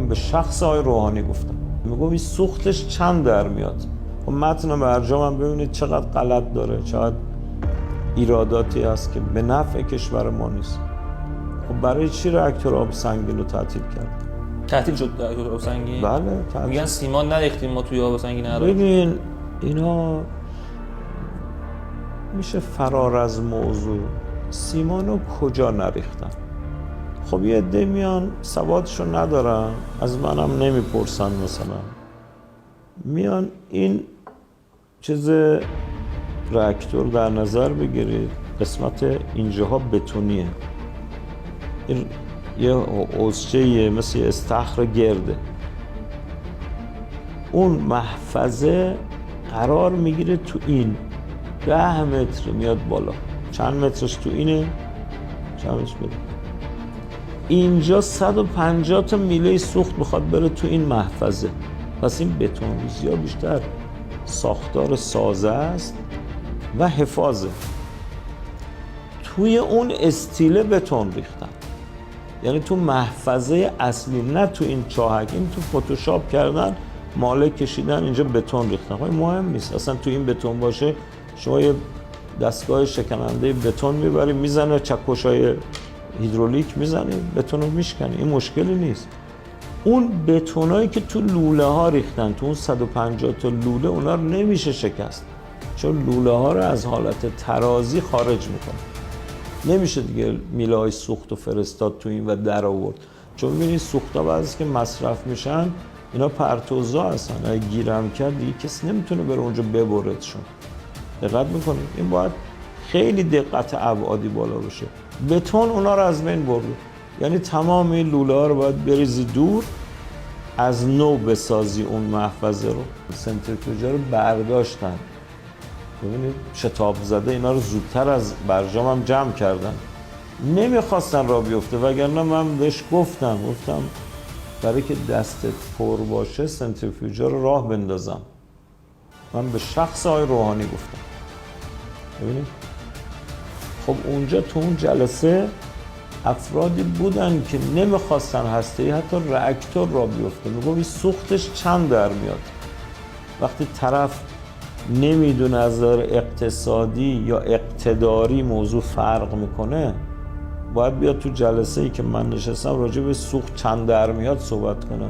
من به شخص آقای روحانی گفتم، میگم این سوختش چند در میاد. خب متن برجام ببینید چقدر غلط داره، چقدر ایراداتی هست که به نفع کشور ما نیست. خب برای چی راکتور آب سنگین رو تعطیل کرد؟ تعطیل شد راکتور آب سنگین؟ بله تعطیل. میگن سیمان نریختیم ما توی آب سنگین عراق. ببین اینا میشه فرار از موضوع. سیمانو کجا نریختن؟ خب یه عده میان سوادشو ندارن، از منم نمیپرسن، مثلا میان این چیز راکتور در نظر بگیرید، قسمت اینجاها بتونیه، این یه حوضچه‌ایه مثل استخر گرده، اون محفظه قرار میگیره تو این 10 متر میاد بالا، چند مترش تو اینه، چند مترش بده اینجا 150 تا میله سوخت میخواد بره تو این محفظه. پس این بتون ریزی ها بیشتر ساختار سازه است و حفاظه. توی اون استیله بتون ریختن، یعنی تو محفظه اصلی، نه تو این چاهک. این تو فتوشاپ کردن، ماله کشیدن اینجا بتون ریختن. خب مهم نیست اصلا تو این بتون باشه، شما یه دستگاه شکننده بتون میبری میزنه، چکشای هیدرولیک میزنی بتون رو میشکنی، این مشکلی نیست. اون بتونایی که تو لوله ها ریختن، تو اون 150 تا لوله، اونا رو نمیشه شکست، چون لوله ها رو از حالت ترازی خارج میکنه، نمیشه دیگه میله های سوخت و فرستاد تو این و در آورد. چون ببینید سوخت ها بعضی که مصرف میشن اینا پرتوزا هستن، اگه گیرم کرد دیگه کسی نمیتونه بره اونجا ببردشون. دقت میکنید این باید خیلی دقت ابعادی بالا باشه. بتون اونا رو از بین برده، یعنی تمام این لوله ها رو باید بریزی دور، از نو بسازی اون محفظه رو. سنتریفیوژا رو برداشتن، ببینید شتاب زده، اینا رو زودتر از برجام هم جمع کردن، نمیخواستن را بیفته، وگرنه من بهش گفتم برای که دستت پر باشه سنتریفیوژا رو راه بندازم. من به شخص آقای روحانی گفتم. ببینید خب اونجا تو اون جلسه افرادی بودن که نمیخواستن هسته‌ای حتی راکتور را بیفته. میگم این سوختش چند در میاد. وقتی طرف نمیدونه از نظر اقتصادی یا اقتداری موضوع فرق میکنه، باید بیاد تو جلسه‌ای که من نشستم راجع به سوخت چند در میاد صحبت کنه.